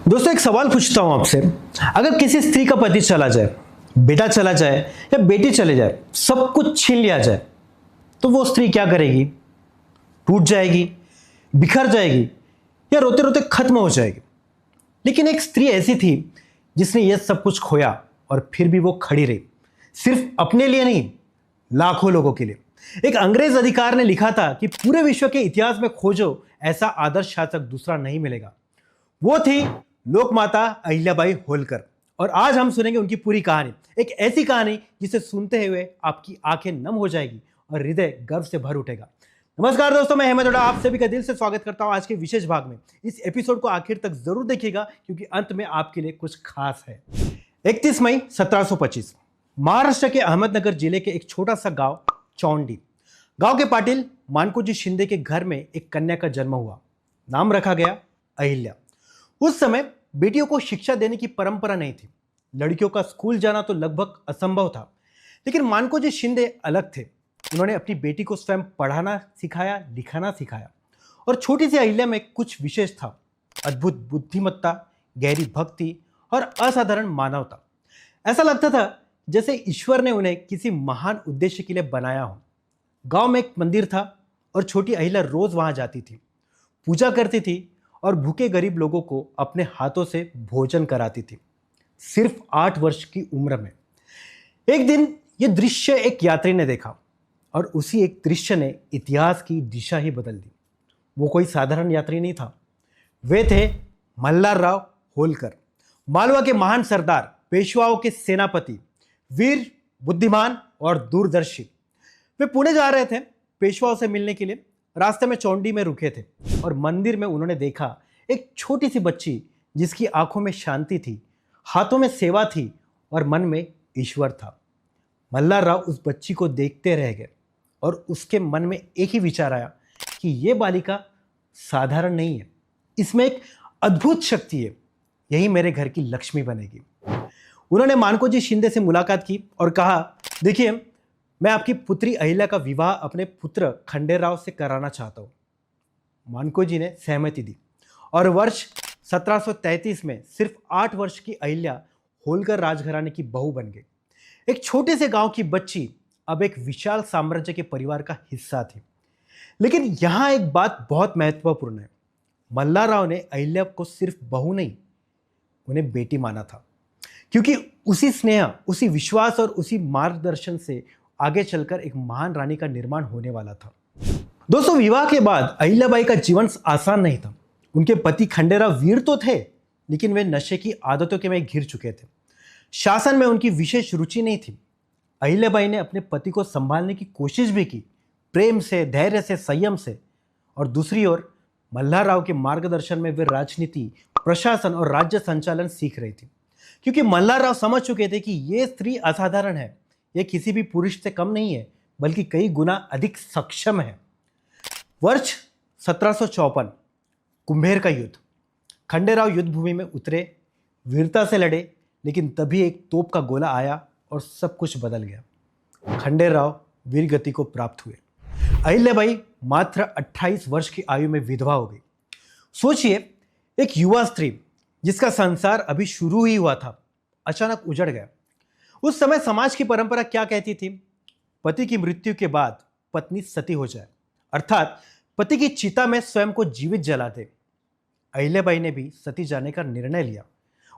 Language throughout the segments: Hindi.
दोस्तों एक सवाल पूछता हूं आपसे। अगर किसी स्त्री का पति चला जाए, बेटा चला जाए या बेटी चले जाए, सब कुछ छीन लिया जाए, तो वो स्त्री क्या करेगी? टूट जाएगी, बिखर जाएगी या रोते रोते खत्म हो जाएगी? लेकिन एक स्त्री ऐसी थी जिसने यह सब कुछ खोया और फिर भी वो खड़ी रही, सिर्फ अपने लिए नहीं, लाखों लोगों के लिए। एक अंग्रेज अधिकार ने लिखा था कि पूरे विश्व के इतिहास में खोजो, ऐसा आदर्श शासक दूसरा नहीं मिलेगा। वो थी लोकमाता अहिल्याबाई होलकर। और आज हम सुनेंगे उनकी पूरी कहानी, एक ऐसी कहानी जिसे सुनते हुए आपकी आंखें नम हो जाएगी और हृदय गर्व से भर उठेगा। नमस्कार दोस्तों, मैं हेमंत हुड्डा आप सभी का दिल से स्वागत करता हूं आज के विशेष भाग में। इस एपिसोड को आखिर तक जरूर देखिएगा क्योंकि अंत में आपके लिए कुछ खास है। 31 मई 1725 महाराष्ट्र के अहमदनगर जिले के एक छोटा सा गांव चौंडी, गांव के पाटिल मानकोजी शिंदे के घर में एक कन्या का जन्म हुआ। नाम रखा गया अहिल्या। उस समय बेटियों को शिक्षा देने की परंपरा नहीं थी। लड़कियों का स्कूल जाना तो लगभग असंभव था। लेकिन मानकोजी शिंदे अलग थे। उन्होंने अपनी बेटी को स्वयं पढ़ाना सिखाया, लिखाना सिखाया। और छोटी सी अहिल्या में कुछ विशेष था: अद्भुत बुद्धिमत्ता, गहरी भक्ति और असाधारण मानवता। ऐसा लगता था जैसे ईश्वर ने उन्हें किसी महान उद्देश्य के लिए बनाया हो। गांव में एक मंदिर था और छोटी अहिल्या रोज वहां जाती थी, पूजा करती थी और भूखे गरीब लोगों को अपने हाथों से भोजन कराती थी, सिर्फ 8 वर्ष की उम्र में। एक दिन यह दृश्य एक यात्री ने देखा और उसी एक दृश्य ने इतिहास की दिशा ही बदल दी। वो कोई साधारण यात्री नहीं था, वे थे मल्हारराव होलकर, मालवा के महान सरदार, पेशवाओं के सेनापति, वीर, बुद्धिमान और दूरदर्शी। वे पुणे जा रहे थे पेशवाओं से मिलने के लिए। रास्ते में चौंडी में रुके थे और मंदिर में उन्होंने देखा एक छोटी सी बच्ची जिसकी आंखों में शांति थी, हाथों में सेवा थी और मन में ईश्वर था। मल्हारराव उस बच्ची को देखते रह गए और उसके मन में एक ही विचार आया कि यह बालिका साधारण नहीं है, इसमें एक अद्भुत शक्ति है, यही मेरे घर की लक्ष्मी बनेगी। उन्होंने मानकोजी शिंदे से मुलाकात की और कहा, देखिए, मैं आपकी पुत्री अहिल्या का विवाह अपने पुत्र खंडेराव से कराना चाहता हूँ। मानकोजी ने सहमति दी और वर्ष 1733 में सिर्फ 8 वर्ष की अहिल्या होलकर राजघराने की बहू बन गई। एक छोटे से गांव की बच्ची अब एक विशाल साम्राज्य के परिवार का हिस्सा थी। लेकिन यहाँ एक बात बहुत महत्वपूर्ण है। मल्हारराव ने अहिल्या को सिर्फ बहू नहीं, उन्हें बेटी माना था, क्योंकि उसी स्नेह, उसी विश्वास और उसी मार्गदर्शन से आगे चलकर एक महान रानी का निर्माण होने वाला था। दोस्तों, विवाह के बाद अहिल्याबाई का जीवन आसान नहीं था। उनके पति खंडेराव वीर तो थे, लेकिन वे नशे की आदतों के में घिर चुके थे। शासन में उनकी विशेष रुचि नहीं थी। अहिल्याबाई ने अपने पति को संभालने की कोशिश भी की, प्रेम से, धैर्य से, संयम से। और दूसरी ओर मल्हारराव के मार्गदर्शन में वे राजनीति, प्रशासन और राज्य संचालन सीख रही थी, क्योंकि मल्हारराव समझ चुके थे कि ये स्त्री असाधारण है, यह किसी भी पुरुष से कम नहीं है, बल्कि कई गुना अधिक सक्षम है। वर्ष 1754 कुंभेर का युद्ध। खंडेराव युद्ध भूमि में उतरे, वीरता से लड़े, लेकिन तभी एक तोप का गोला आया और सब कुछ बदल गया। खंडेराव वीरगति को प्राप्त हुए। अहिल्याबाई मात्र 28 वर्ष की आयु में विधवा हो गई। सोचिए, एक युवा स्त्री जिसका संसार अभी शुरू ही हुआ था, अचानक उजड़ गया। उस समय समाज की परंपरा क्या कहती थी? पति की मृत्यु के बाद पत्नी सती हो जाए, अर्थात पति की चिता में स्वयं को जीवित जला दे। अहिल्याबाई ने भी सती जाने का निर्णय लिया।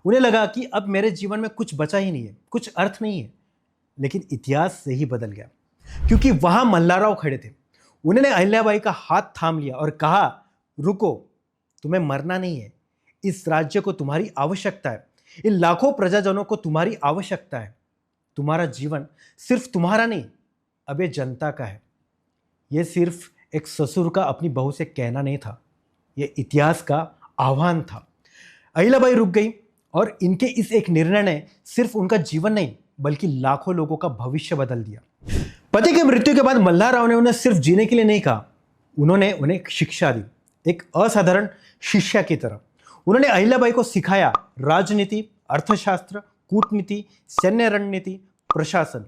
उन्हें लगा कि अब मेरे जीवन में कुछ बचा ही नहीं है, कुछ अर्थ नहीं है। लेकिन इतिहास से ही बदल गया, क्योंकि वहां मल्हारराव खड़े थे। उन्होंने अहिल्याबाई का हाथ थाम लिया और कहा, रुको, तुम्हें मरना नहीं है, इस राज्य को तुम्हारी आवश्यकता है, इन लाखों प्रजाजनों को तुम्हारी आवश्यकता है। तुम्हारा जीवन सिर्फ तुम्हारा नहीं, अब ये जनता का है। यह सिर्फ एक ससुर का अपनी बहू से कहना नहीं था, यह इतिहास का आह्वान था। अहिल्याबाई रुक गई और इनके इस एक निर्णय ने सिर्फ उनका जीवन नहीं, बल्कि लाखों लोगों का भविष्य बदल दिया। पति की मृत्यु के बाद मल्हारराव ने उन्हें सिर्फ जीने के लिए नहीं कहा, उन्होंने उन्हें एक शिक्षा दी, एक असाधारण शिष्या की तरह। उन्होंने अहिल्याबाई को सिखाया राजनीति, अर्थशास्त्र, कूटनीति, सैन्य रणनीति, प्रशासन।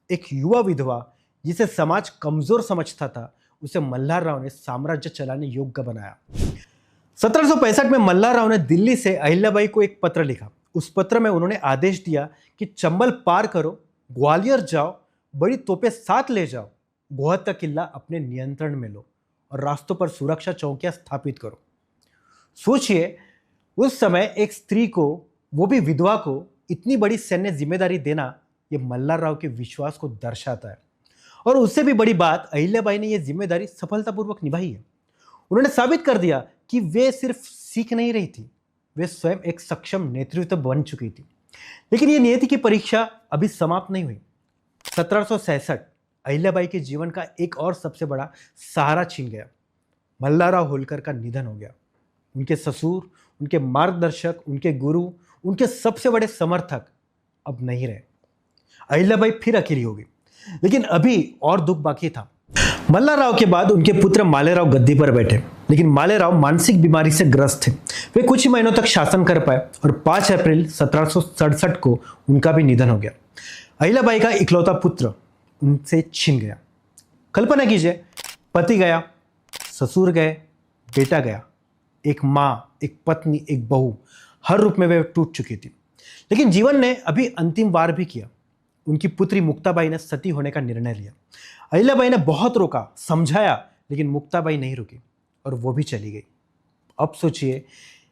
एक युवा विधवा जिसे समाज कमजोर समझता था, उसे मल्हारराव ने साम्राज्य चलाने योग्य बनाया। 1765 में मल्हारराव ने दिल्ली से अहिल्याबाई को एक पत्र लिखा। उस पत्र में उन्होंने आदेश दिया कि चंबल पार करो, ग्वालियर जाओ, बड़ी तोपें साथ ले जाओ, गोहद का किला अपने नियंत्रण में लो और रास्तों पर सुरक्षा चौकियां स्थापित करो। सोचिए, उस समय एक स्त्री को, वो भी विधवा को, इतनी बड़ी सैन्य जिम्मेदारी देना, यह मल्हारराव के विश्वास को दर्शाता है। और उससे भी बड़ी बात, अहिल्याबाई ने यह जिम्मेदारी सफलतापूर्वक निभाई है। उन्होंने साबित कर दिया कि वे सिर्फ सीख नहीं रही थी, वे स्वयं एक सक्षम नेतृत्व बन चुकी थी। लेकिन यह नियति की परीक्षा अभी समाप्त नहीं हुई। 1766 अहिल्याबाई के जीवन का एक और सबसे बड़ा सहारा छीन गया। मल्हारराव होलकर का निधन हो गया। उनके ससुर, उनके मार्गदर्शक, उनके गुरु, उनके सबसे बड़े समर्थक अब नहीं रहे। अहिल्याबाई फिर अकेली हो गई। लेकिन अभी और दुख बाकी था। मल्हारराव के बाद उनके पुत्र मालेराव गद्दी पर बैठे, लेकिन मालेराव मानसिक बीमारी से ग्रस्त थे। वे कुछ ही महीनों तक शासन कर पाए और 5 अप्रैल 1767 को उनका भी निधन हो गया। अहिल्याबाई का इकलौता पुत्र उनसे छिन गया। कल्पना कीजिए, पति गया, ससुर गए, बेटा गया, एक माँ, एक पत्नी, एक बहू, हर रूप में वे टूट चुकी थी। लेकिन जीवन ने अभी अंतिम वार भी किया। उनकी पुत्री मुक्ताबाई ने सती होने का निर्णय लिया। अहिल्याबाई ने बहुत रोका, समझाया, लेकिन मुक्ताबाई नहीं रुकी और वो भी चली गई। अब सोचिए,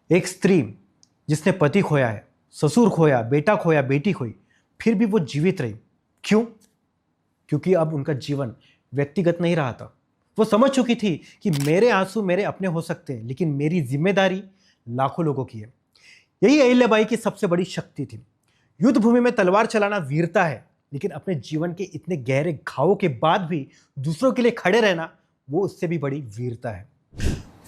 एक स्त्री जिसने पति खोया है, ससुर खोया, बेटा खोया, बेटी खोई, फिर भी वो जीवित रही। क्यों? क्योंकि अब उनका जीवन व्यक्तिगत नहीं रहा था। वो समझ चुकी थी कि मेरे आंसू मेरे अपने हो सकते हैं, लेकिन मेरी जिम्मेदारी लाखों लोगों की है। यही अहिल्याबाई की सबसे बड़ी शक्ति थी। युद्ध भूमि में तलवार चलाना वीरता है, लेकिन अपने जीवन के इतने गहरे घावों के बाद भी दूसरों के लिए खड़े रहना, वो उससे भी बड़ी वीरता है।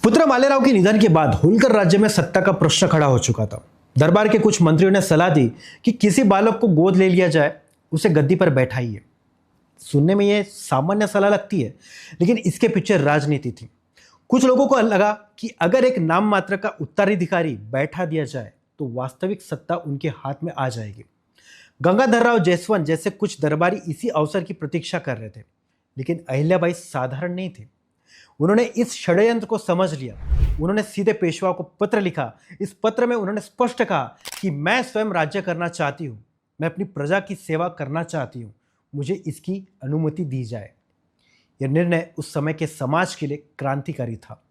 पुत्र मालेराव के निधन के बाद होलकर राज्य में सत्ता का प्रश्न खड़ा हो चुका था। दरबार के कुछ मंत्रियों ने सलाह दी कि किसी बालक को गोद ले लिया जाए, उसे गद्दी पर बैठाइए। सुनने में यह सामान्य सलाह लगती है, लेकिन इसके पीछे राजनीति थी। कुछ लोगों को लगा कि अगर एक नाम मात्र का उत्तराधिकारी बैठा दिया जाए तो वास्तविक सत्ता उनके हाथ में आ जाएगी। गंगाधरराव जयसवंत जैसे कुछ दरबारी इसी अवसर की प्रतीक्षा कर रहे थे, लेकिन अहिल्याबाई साधारण नहीं थी। उन्होंने इस षड्यंत्र को समझ लिया। उन्होंने सीधे पेशवा को पत्र लिखा। इस पत्र में उन्होंने स्पष्ट कहा कि मैं स्वयं राज्य करना चाहती हूँ, मैं अपनी प्रजा की सेवा करना चाहती हूँ, मुझे इसकी अनुमति दी जाए। यह निर्णय उस समय के समाज के लिए क्रांतिकारी था,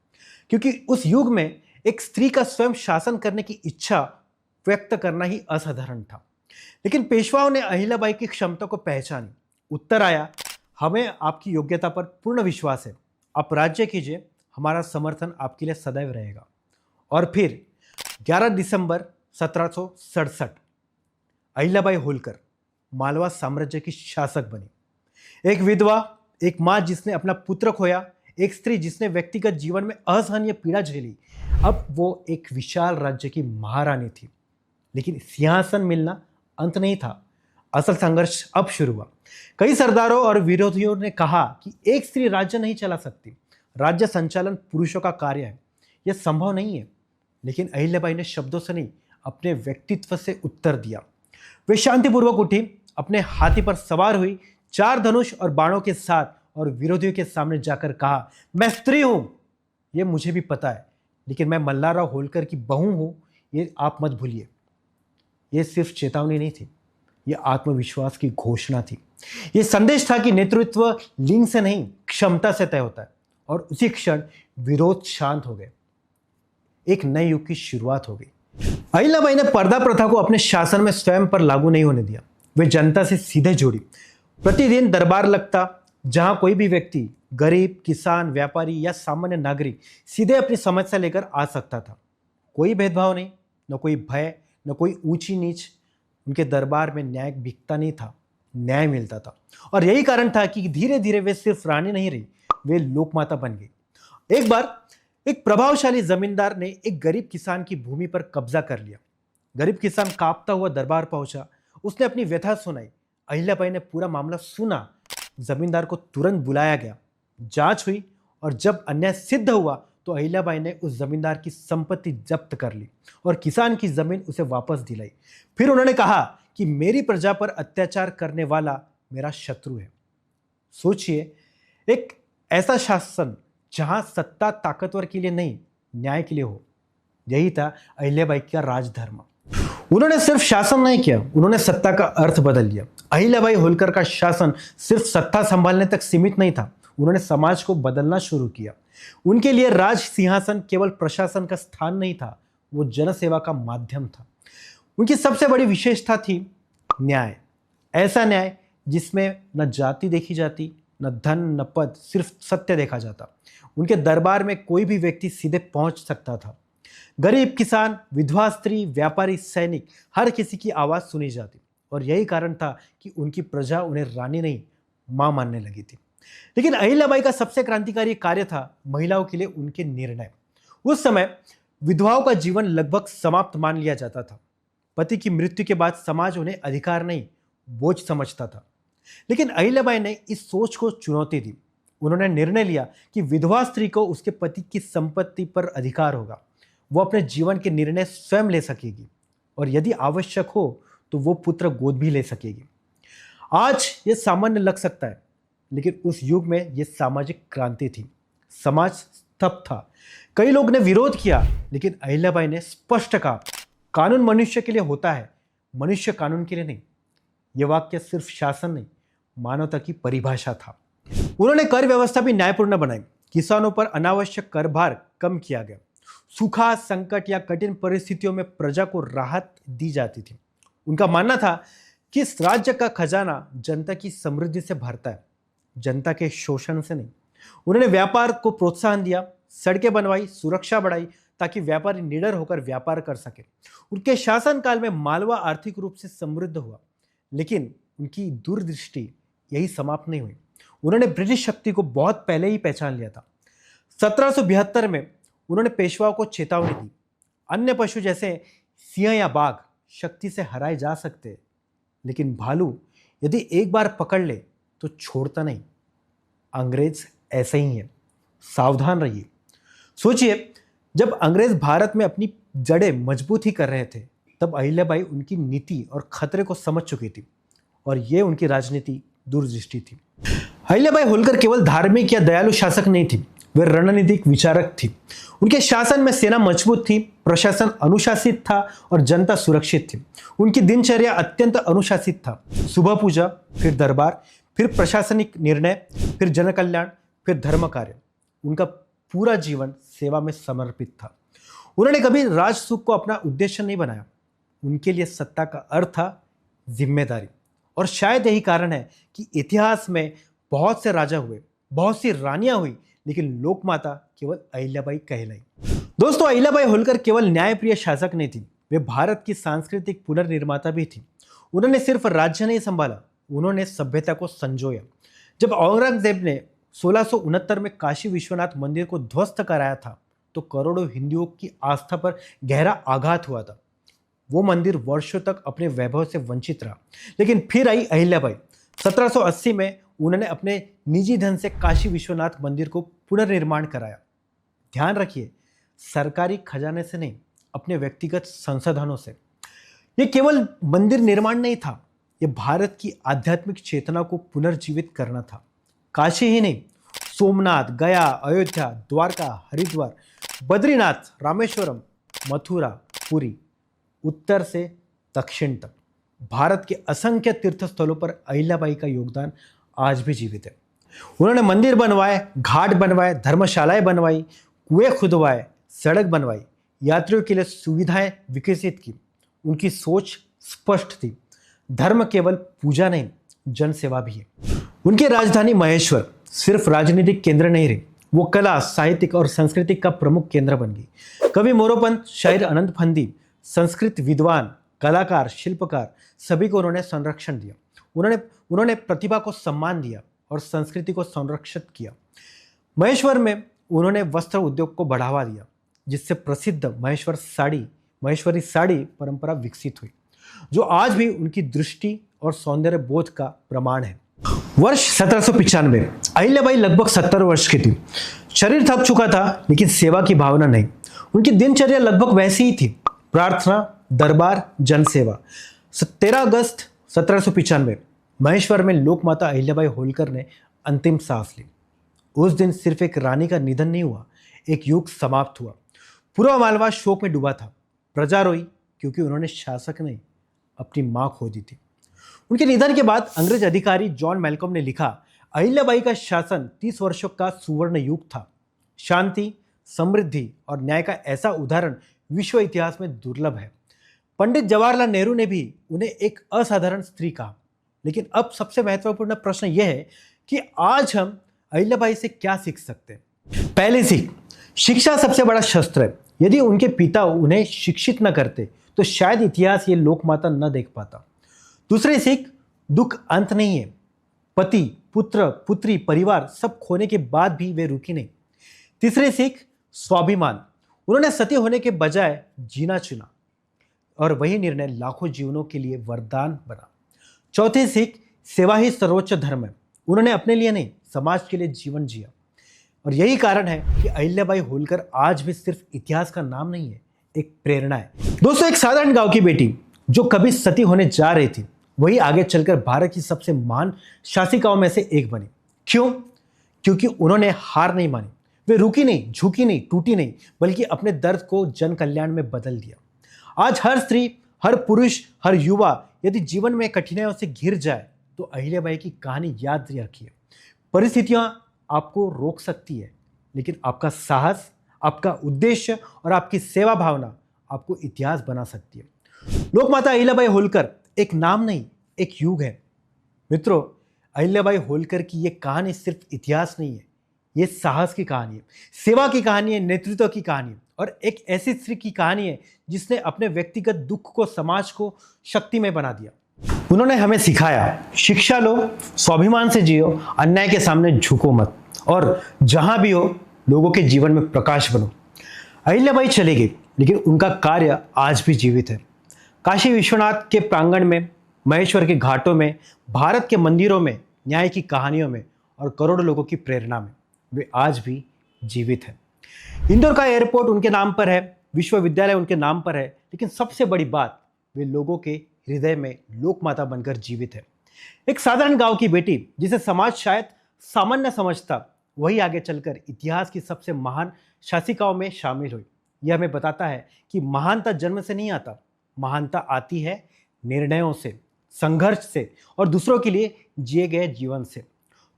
क्योंकि उस युग में एक स्त्री का स्वयं शासन करने की इच्छा व्यक्त करना ही असाधारण था। लेकिन पेशवाओं ने अहिल्याबाई की क्षमता को पहचानी। उत्तर आया, हमें आपकी योग्यता पर पूर्ण विश्वास है, आप राज्य कीजिए, हमारा समर्थन आपके लिए सदैव रहेगा। और फिर 11 दिसंबर 1767 अहिल्याबाई होलकर मालवा साम्राज्य की शासक बनी। एक विधवा, एक मां जिसने अपना पुत्र खोया, एक स्त्री जिसने व्यक्तिगत जीवन में असहनीय पीड़ा झेली, अब वो एक विशाल राज्य की महारानी थी। लेकिन सिंहासन मिलना अंत नहीं था। असल संघर्ष अब शुरू हुआ। कई सरदारों और विरोधियों ने कहा कि एक स्त्री राज्य नहीं चला सकती, राज्य संचालन पुरुषों का कार्य है, यह संभव नहीं है। लेकिन अहिल्याबाई ने शब्दों से नहीं, अपने व्यक्तित्व से उत्तर दिया। वे शांतिपूर्वक उठी, अपने हाथी पर सवार हुई, 4 धनुष और बाणों के साथ, और विरोधियों के सामने जाकर कहा, मैं स्त्री हूं, यह मुझे भी पता है, लेकिन मैं मल्हारराव होलकर की बहू हूं, ये आप मत भूलिए। यह सिर्फ चेतावनी नहीं थी, यह आत्मविश्वास की घोषणा थी। यह संदेश था कि नेतृत्व लिंग से नहीं, क्षमता से तय होता है। और उसी क्षण विरोध शांत हो गए, एक नए युग की शुरुआत हो गई। अहिल्याबाई ने पर्दा प्रथा को अपने शासन में स्वयं पर लागू नहीं होने दिया। वे जनता से सीधे जुड़ी। प्रतिदिन दरबार लगता, जहां कोई भी व्यक्ति, गरीब, किसान, व्यापारी या सामान्य नागरिक सीधे अपनी समस्या लेकर आ सकता था। कोई भेदभाव नहीं, न कोई भय, न कोई ऊंची नीच। उनके दरबार में न्याय बिकता नहीं था, न्याय मिलता था। और यही कारण था कि धीरे धीरे वे सिर्फ रानी नहीं रही, वे लोकमाता बन गई। एक बार एक प्रभावशाली जमींदार ने एक गरीब किसान की भूमि पर कब्जा कर लिया। गरीब किसान कांपता हुआ दरबार पहुंचा। उसने अपनी व्यथा सुनाई। अहिल्याबाई ने पूरा मामला सुना। जमींदार को तुरंत बुलाया गया, जांच हुई, और जब अन्याय सिद्ध हुआ तो अहिल्याबाई ने उस जमींदार की संपत्ति जब्त कर ली और किसान की जमीन उसे वापस दिलाई। फिर उन्होंने कहा कि मेरी प्रजा पर अत्याचार करने वाला मेरा शत्रु है। सोचिए, एक ऐसा शासन जहां सत्ता ताकतवर के लिए नहीं, न्याय के लिए हो, यही था अहिल्याबाई का राजधर्म। उन्होंने सिर्फ शासन नहीं किया, उन्होंने सत्ता का अर्थ बदल दिया। अहिल्याबाई होलकर का शासन सिर्फ सत्ता संभालने तक सीमित नहीं था, उन्होंने समाज को बदलना शुरू किया। उनके लिए राज सिंहासन केवल प्रशासन का स्थान नहीं था, वो जनसेवा का माध्यम था। उनकी सबसे बड़ी विशेषता थी न्याय। ऐसा न्याय जिसमें न जाति देखी जाती, न धन, न पद, सिर्फ सत्य देखा जाता। उनके दरबार में कोई भी व्यक्ति सीधे पहुंच सकता था। गरीब, किसान, विधवा स्त्री, व्यापारी, सैनिक, हर किसी की आवाज सुनी जाती। और यही कारण था कि उनकी प्रजा उन्हें रानी नहीं, मां मानने लगी थी। लेकिन अहिल्याबाई का सबसे क्रांतिकारी कार्य था महिलाओं के लिए उनके निर्णय। उस समय विधवाओं का जीवन लगभग समाप्त मान लिया जाता था। पति की मृत्यु के बाद समाज उन्हें अधिकार नहीं, बोझ समझता था। लेकिन अहिल्याबाई ने इस सोच को चुनौती दी। उन्होंने निर्णय लिया कि विधवा स्त्री को उसके पति की संपत्ति पर अधिकार होगा, वो अपने जीवन के निर्णय स्वयं ले सकेगी और यदि आवश्यक हो तो वो पुत्र गोद भी ले सकेगी। आज ये सामान्य लग सकता है, लेकिन उस युग में ये सामाजिक क्रांति थी। समाज स्तब्ध था, कई लोग ने विरोध किया, लेकिन अहिल्याबाई ने स्पष्ट कहा, कानून मनुष्य के लिए होता है, मनुष्य कानून के लिए नहीं। यह वाक्य सिर्फ शासन नहीं, मानवता की परिभाषा था। उन्होंने कर व्यवस्था भी न्यायपूर्ण बनाई। किसानों पर अनावश्यक कर भार कम किया गया। सूखा, संकट या कठिन परिस्थितियों में प्रजा को राहत दी जाती थी। उनका मानना था कि इस राज्य का खजाना जनता की समृद्धि से भरता है, जनता के शोषण से नहीं। उन्होंने व्यापार को प्रोत्साहन दिया, सड़कें बनवाई, सुरक्षा बढ़ाई ताकि व्यापारी निडर होकर व्यापार कर सके। उनके शासनकाल में मालवा आर्थिक रूप से समृद्ध हुआ, लेकिन उनकी दूरदृष्टि यही समाप्त नहीं हुई। उन्होंने ब्रिटिश शक्ति को बहुत पहले ही पहचान लिया था। 1772 में उन्होंने पेशवाओं को चेतावनी दी, अन्य पशु जैसे सिंह या बाघ शक्ति से हराए जा सकते हैं, लेकिन भालू यदि एक बार पकड़ ले तो छोड़ता नहीं। अंग्रेज ऐसे ही है, सावधान रहिए। सोचिए, जब अंग्रेज भारत में अपनी जड़ें मजबूत ही कर रहे थे, तब अहिल्याबाई उनकी नीति और खतरे को समझ चुकी थी, और यह उनकी राजनीति दूरदृष्टि थी। अहिल्याबाई होलकर केवल धार्मिक या दयालु शासक नहीं थी, वे रणनीतिक विचारक थी। उनके शासन में सेना मजबूत थी, प्रशासन अनुशासित था और जनता सुरक्षित थी। उनकी दिनचर्या अत्यंत अनुशासित था। सुबह पूजा, फिर दरबार, फिर प्रशासनिक निर्णय, फिर जनकल्याण, फिर धर्म कार्य। उनका पूरा जीवन सेवा में समर्पित था। उन्होंने कभी राजसुख को अपना उद्देश्य नहीं बनाया। उनके लिए सत्ता का अर्थ था जिम्मेदारी। और शायद यही कारण है कि इतिहास में बहुत से राजा हुए, बहुत सी रानियां हुई, लेकिन लोकमाता केवल अहिल्याबाई कहलाई। दोस्तों, अहिल्याबाई होलकर केवल न्यायप्रिय शासक नहीं थी, वे भारत की सांस्कृतिक पुनर्निर्माता भी थी। उन्होंने सिर्फ राज्य नहीं संभाला, उन्होंने सभ्यता को संजोया। जब औरंगजेब ने 1669 में काशी विश्वनाथ मंदिर को ध्वस्त कराया था, तो करोड़ों हिंदुओं की आस्था पर गहरा आघात हुआ था। वो मंदिर वर्षों तक अपने वैभव से वंचित रहा। लेकिन फिर आई अहिल्याबाई। 1780 में उन्होंने अपने निजी धन से काशी विश्वनाथ मंदिर को पुनर्निर्माण कराया। ध्यान रखिए, सरकारी खजाने से नहीं, अपने व्यक्तिगत संसाधनों से। यह केवल मंदिर निर्माण नहीं था, यह भारत की आध्यात्मिक चेतना को पुनर्जीवित करना था। काशी ही नहीं, सोमनाथ, गया, अयोध्या, द्वारका, हरिद्वार, बद्रीनाथ, रामेश्वरम, मथुरा, पुरी, उत्तर से दक्षिण तक भारत के असंख्य तीर्थ स्थलों पर अहिल्याबाई का योगदान आज भी जीवित है। उन्होंने मंदिर बनवाए, घाट बनवाए, धर्मशालाएं बनवाई, कुएं खुदवाए, सड़क बनवाई, यात्रियों के लिए सुविधाएं विकसित की। उनकी सोच स्पष्ट थी, धर्म केवल पूजा नहीं, जनसेवा भी है। उनकी राजधानी महेश्वर सिर्फ राजनीतिक केंद्र नहीं रही, वो कला, साहित्यिक और सांस्कृतिक का प्रमुख केंद्र बन गई। कवि मोरोपंत, शायर अनंत फंदी, संस्कृत विद्वान, कलाकार, शिल्पकार, सभी को उन्होंने संरक्षण दिया। उन्होंने प्रतिभा को सम्मान दिया और संस्कृति को संरक्षित किया। महेश्वर में उन्होंने वस्त्र उद्योग को बढ़ावा दिया, जिससे प्रसिद्ध महेश्वरी साड़ी परंपरा विकसित हुई, जो आज भी उनकी दृष्टि और सौंदर्य बोध का प्रमाण है। वर्ष 1795, अहिल्याबाई लगभग 70 वर्ष की थी। शरीर थक चुका था, लेकिन सेवा की भावना नहीं। उनकी दिनचर्या लगभग वैसी ही थी, प्रार्थना, दरबार, जनसेवा। 13 अगस्त 1795 महेश्वर में लोकमाता अहिल्याबाई होलकर ने अंतिम सांस ली। उस दिन सिर्फ एक रानी का निधन नहीं हुआ, एक युग समाप्त हुआ। पूरा मालवा शोक में डूबा था। प्रजा रोई क्योंकि उन्होंने शासक नहीं, अपनी मां खो दी थी। उनके निधन के बाद अंग्रेज अधिकारी जॉन मैल्कम ने लिखा, अहिल्याबाई का शासन 30 वर्षों का सुवर्ण युग था। शांति, समृद्धि और न्याय का ऐसा उदाहरण विश्व इतिहास में दुर्लभ है। पंडित जवाहरलाल नेहरू ने भी उन्हें एक असाधारण स्त्री कहा। लेकिन अब सबसे महत्वपूर्ण प्रश्न यह है कि आज हम अहिल्याबाई से क्या सीख सकते हैं। पहली सीख, शिक्षा सबसे बड़ा शस्त्र है। यदि उनके पिता उन्हें शिक्षित न करते तो शायद इतिहास ये लोकमाता न देख पाता। दूसरी सीख, दुख अंत नहीं है। पति, पुत्र, पुत्री, परिवार सब खोने के बाद भी वे रुकी नहीं। तीसरी सीख, स्वाभिमान। उन्होंने सती होने के बजाय जीना चुना और वही निर्णय लाखों जीवनों के लिए वरदान बना। चौथी सीख, सेवा ही सर्वोच्च धर्म है। उन्होंने अपने लिए नहीं, समाज के लिए जीवन जिया और यही कारण है कि अहिल्याबाई होलकर आज भी सिर्फ इतिहास का नाम नहीं है, एक प्रेरणा है। दोस्तों, एक साधारण गांव की बेटी जो कभी सती होने जा रही थी, वही आगे चलकर भारत की सबसे महान शासिकाओं में से एक बनी। क्यों? क्योंकि उन्होंने हार नहीं मानी। वे रुकी नहीं, झुकी नहीं, टूटी नहीं, बल्कि अपने दर्द को जन कल्याण में बदल दिया। आज हर स्त्री, हर पुरुष, हर युवा यदि जीवन में कठिनाइयों से घिर जाए तो अहिल्याबाई की कहानी याद रखिए। परिस्थितियां आपको रोक सकती है, लेकिन आपका साहस, आपका उद्देश्य और आपकी सेवा भावना आपको इतिहास बना सकती है। लोकमाता अहिल्याबाई होलकर एक नाम नहीं, एक युग है। मित्रों, अहिल्याबाई होलकर की ये कहानी सिर्फ इतिहास नहीं है, ये साहस की कहानी है, सेवा की कहानी है, नेतृत्व की कहानी है और एक ऐसी स्त्री की कहानी है जिसने अपने व्यक्तिगत दुख को समाज को शक्तिमय बना दिया। उन्होंने हमें सिखाया, शिक्षा लो, स्वाभिमान से जियो, अन्याय के सामने झुको मत और जहां भी हो लोगों के जीवन में प्रकाश बनो। अहिल्याबाई चली गई, लेकिन उनका कार्य आज भी जीवित है। काशी विश्वनाथ के प्रांगण में, महेश्वर के घाटों में, भारत के मंदिरों में, न्याय की कहानियों में और करोड़ों लोगों की प्रेरणा में वे आज भी जीवित हैं। इंदौर का एयरपोर्ट उनके नाम पर है, विश्वविद्यालय उनके नाम पर है, लेकिन सबसे बड़ी बात, वे लोगों के हृदय में लोकमाता बनकर जीवित है। एक साधारण गांव की बेटी जिसे समाज शायद सामान्य समझता, वही आगे चलकर इतिहास की सबसे महान शासिकाओं में शामिल हुई। यह हमें बताता है कि महानता जन्म से नहीं आता, महानता आती है निर्णयों से, संघर्ष से और दूसरों के लिए जिए गए जीवन से।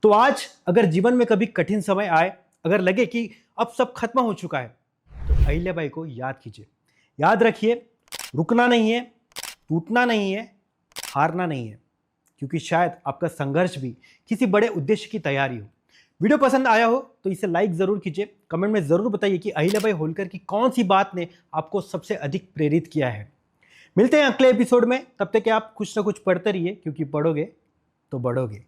तो आज अगर जीवन में कभी कठिन समय आए, अगर लगे कि अब सब खत्म हो चुका है, तो अहिल्याबाई को याद कीजिए। याद रखिए, रुकना नहीं है, टूटना नहीं है, हारना नहीं है, क्योंकि शायद आपका संघर्ष भी किसी बड़े उद्देश्य की तैयारी हो। वीडियो पसंद आया हो तो इसे लाइक जरूर कीजिए। कमेंट में जरूर बताइए कि अहिल्याबाई होलकर की कौन सी बात ने आपको सबसे अधिक प्रेरित किया है। मिलते हैं अगले एपिसोड में, तब तक आप कुछ ना कुछ पढ़ते रहिए, क्योंकि पढ़ोगे तो बढ़ोगे।